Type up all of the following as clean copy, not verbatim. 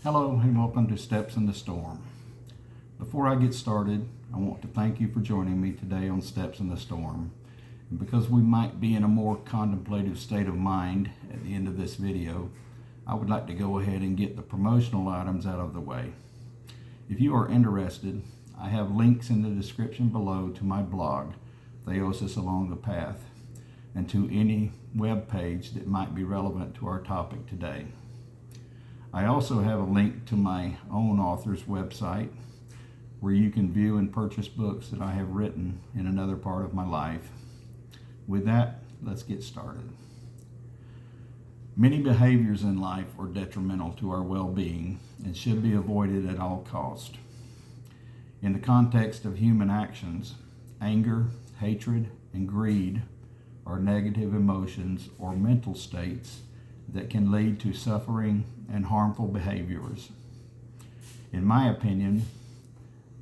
Hello and welcome to Steps in the Storm. Before I get started, I want to thank you for joining me today on Steps in the Storm. And because we might be in a more contemplative state of mind at the end of this video, I would like to go ahead and get the promotional items out of the way. If you are interested, I have links in the description below to my blog, Theosis Along the Path, and to any web page that might be relevant to our topic today. I also have a link to my own author's website where you can view and purchase books that I have written in another part of my life. With that, let's get started. Many behaviors in life are detrimental to our well-being and should be avoided at all costs. In the context of human actions, anger, hatred, and greed are negative emotions or mental states that can lead to suffering and harmful behaviors. In my opinion,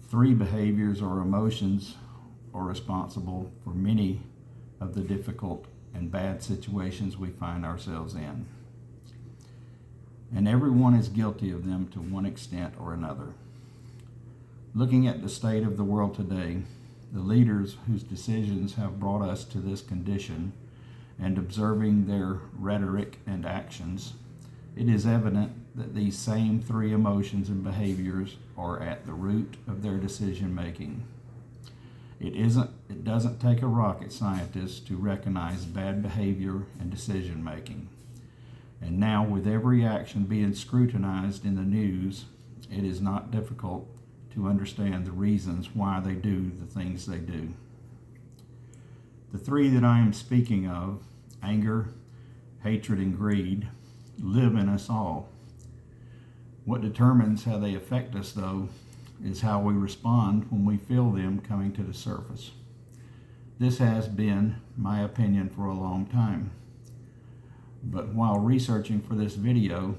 3 behaviors or emotions are responsible for many of the difficult and bad situations we find ourselves in. And everyone is guilty of them to one extent or another. Looking at the state of the world today, the leaders whose decisions have brought us to this condition, and observing their rhetoric and actions, it is evident that these same 3 emotions and behaviors are at the root of their decision making. It doesn't take a rocket scientist to recognize bad behavior and decision making. And now, with every action being scrutinized in the news, it is not difficult to understand the reasons why they do the things they do. The 3 that I am speaking of, anger, hatred, and greed, live in us all. What determines how they affect us, though, is how we respond when we feel them coming to the surface. This has been my opinion for a long time. But while researching for this video,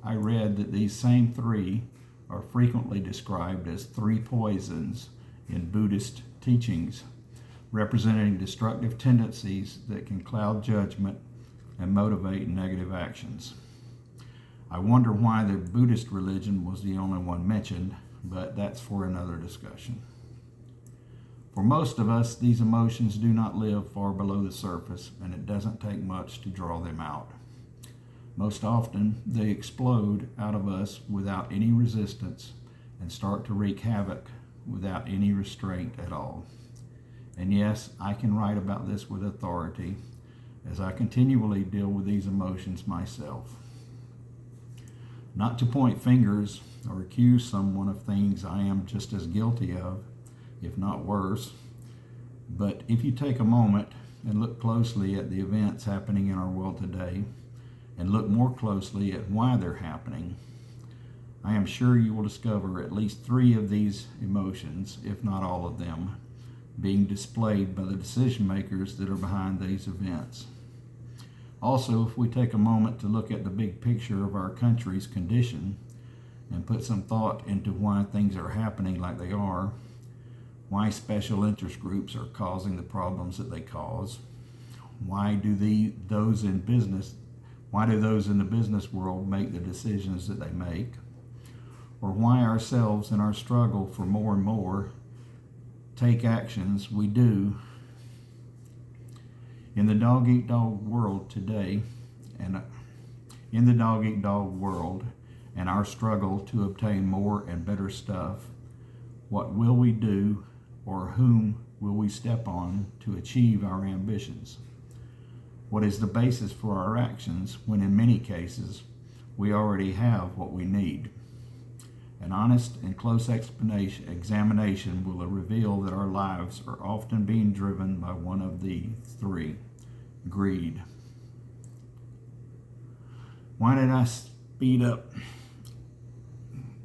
I read that these same 3 are frequently described as 3 poisons in Buddhist teachings, representing destructive tendencies that can cloud judgment and motivate negative actions. I wonder why the Buddhist religion was the only one mentioned, but that's for another discussion. For most of us, these emotions do not live far below the surface, and it doesn't take much to draw them out. Most often, they explode out of us without any resistance and start to wreak havoc without any restraint at all. And yes, I can write about this with authority, as I continually deal with these emotions myself. Not to point fingers or accuse someone of things I am just as guilty of, if not worse, but if you take a moment and look closely at the events happening in our world today, and look more closely at why they're happening, I am sure you will discover at least 3 of these emotions, if not all of them, being displayed by the decision makers that are behind these events. Also, if we take a moment to look at the big picture of our country's condition and put some thought into why things are happening like they are, why special interest groups are causing the problems that they cause, why do those in the business world make the decisions that they make, or why ourselves in our struggle for more and more take actions we do in the dog-eat-dog world today, and and our struggle to obtain more and better stuff. What will we do, or whom will we step on to achieve our ambitions? What is the basis for our actions when in many cases we already have what we need? An honest and close examination will reveal that our lives are often being driven by one of the 3, greed. Why did I speed up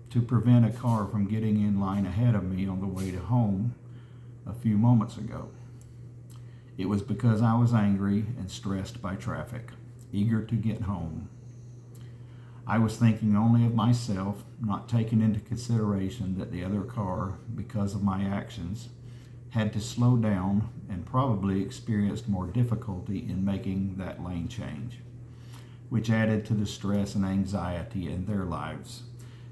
to prevent a car from getting in line ahead of me on the way to home a few moments ago? It was because I was angry and stressed by traffic, eager to get home. I was thinking only of myself, not taking into consideration that the other car, because of my actions, had to slow down and probably experienced more difficulty in making that lane change, which added to the stress and anxiety in their lives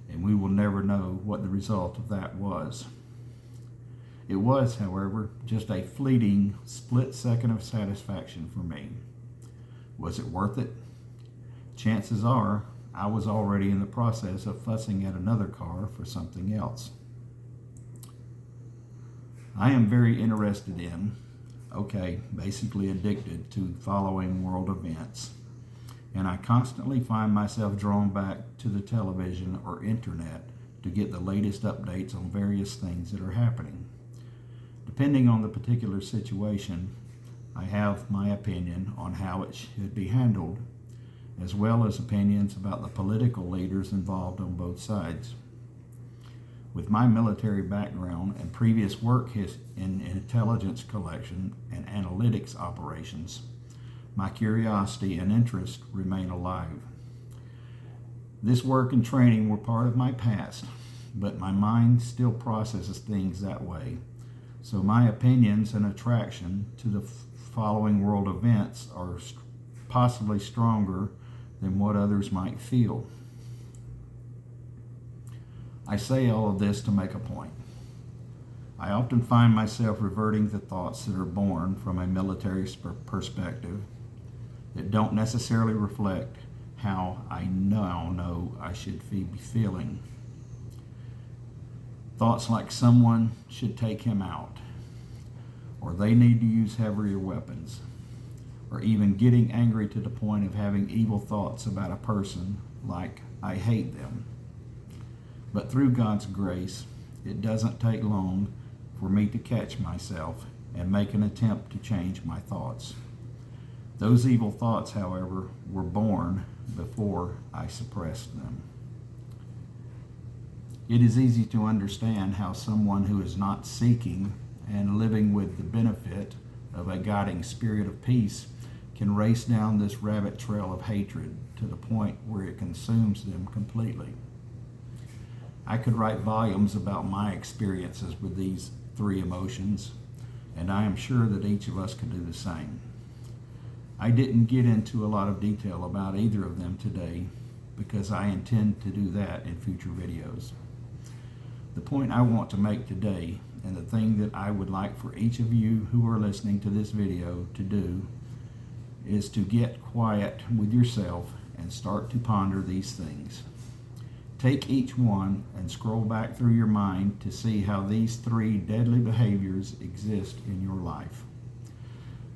and we will never know what the result of that was. It was, however, just a fleeting split second of satisfaction for me. Was it worth it? Chances are I was already in the process of fussing at another car for something else. I am very interested in, basically addicted to following world events, and I constantly find myself drawn back to the television or internet to get the latest updates on various things that are happening. Depending on the particular situation, I have my opinion on how it should be handled, as well as opinions about the political leaders involved on both sides. With my military background and previous work in intelligence collection and analytics operations, my curiosity and interest remain alive. This work and training were part of my past, but my mind still processes things that way. So my opinions and attraction to the following world events are possibly stronger than what others might feel. I say all of this to make a point. I often find myself reverting to thoughts that are born from a military perspective that don't necessarily reflect how I now know I should be feeling. Thoughts like someone should take him out, or they need to use heavier weapons, or even getting angry to the point of having evil thoughts about a person like I hate them. But through God's grace, it doesn't take long for me to catch myself and make an attempt to change my thoughts. Those evil thoughts, however, were born before I suppressed them. It is easy to understand how someone who is not seeking and living with the benefit of a guiding spirit of peace can race down this rabbit trail of hatred to the point where it consumes them completely. I could write volumes about my experiences with these three emotions, and I am sure that each of us could do the same. I didn't get into a lot of detail about either of them today because I intend to do that in future videos. The point I want to make today, and the thing that I would like for each of you who are listening to this video to do, is to get quiet with yourself and start to ponder these things. Take each one and scroll back through your mind to see how these three deadly behaviors exist in your life.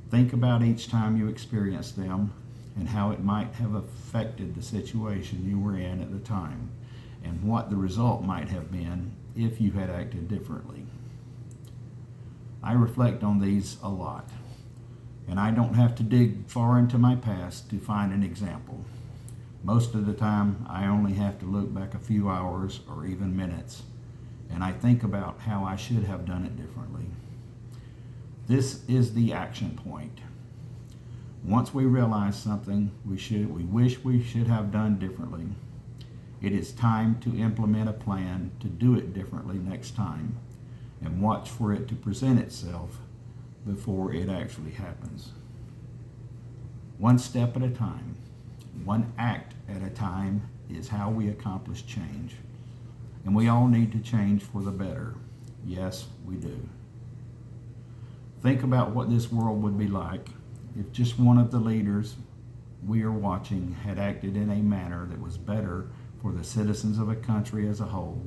Think about each time you experienced them and how it might have affected the situation you were in at the time, and what the result might have been if you had acted differently. I reflect on these a lot, and I don't have to dig far into my past to find an example. Most of the time, I only have to look back a few hours or even minutes, and I think about how I should have done it differently. This is the action point. Once we realize something we wish we should have done differently, it is time to implement a plan to do it differently next time and watch for it to present itself before it actually happens. One step at a time, one act at a time is how we accomplish change. And we all need to change for the better. Yes, we do. Think about what this world would be like if just one of the leaders we are watching had acted in a manner that was better for the citizens of a country as a whole,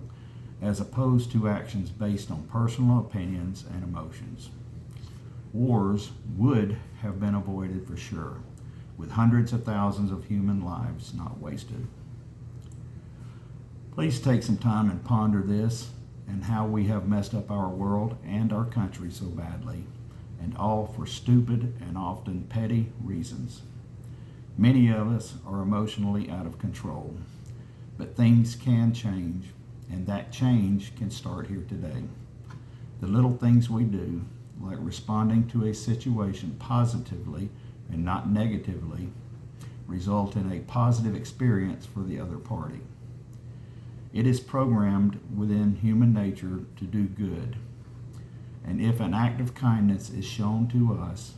as opposed to actions based on personal opinions and emotions. Wars would have been avoided for sure, with hundreds of thousands of human lives not wasted. Please take some time and ponder this and how we have messed up our world and our country so badly, and all for stupid and often petty reasons. Many of us are emotionally out of control, but things can change, and that change can start here today. The little things we do, like responding to a situation positively and not negatively, result in a positive experience for the other party. It is programmed within human nature to do good, and if an act of kindness is shown to us,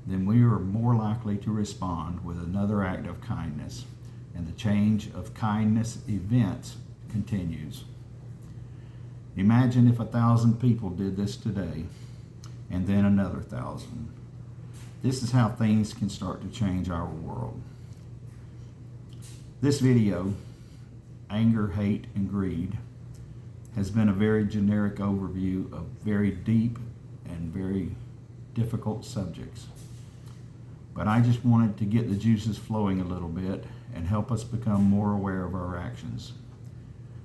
then we are more likely to respond with another act of kindness, and the change of kindness events continues. Imagine if 1,000 people did this today, and then another 1,000. This is how things can start to change our world. This video, Anger, Hate, and Greed, has been a very generic overview of very deep and very difficult subjects. But I just wanted to get the juices flowing a little bit and help us become more aware of our actions.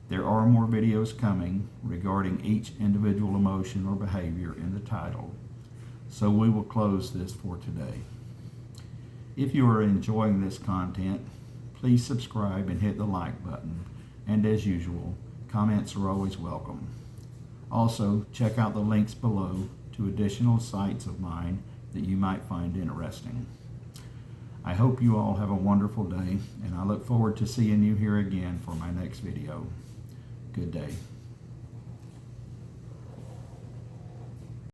There are more videos coming regarding each individual emotion or behavior in the title, so we will close this for today. If you are enjoying this content, please subscribe and hit the like button, and as usual, comments are always welcome. Also, check out the links below to additional sites of mine that you might find interesting. I hope you all have a wonderful day, and I look forward to seeing you here again for my next video. Good day.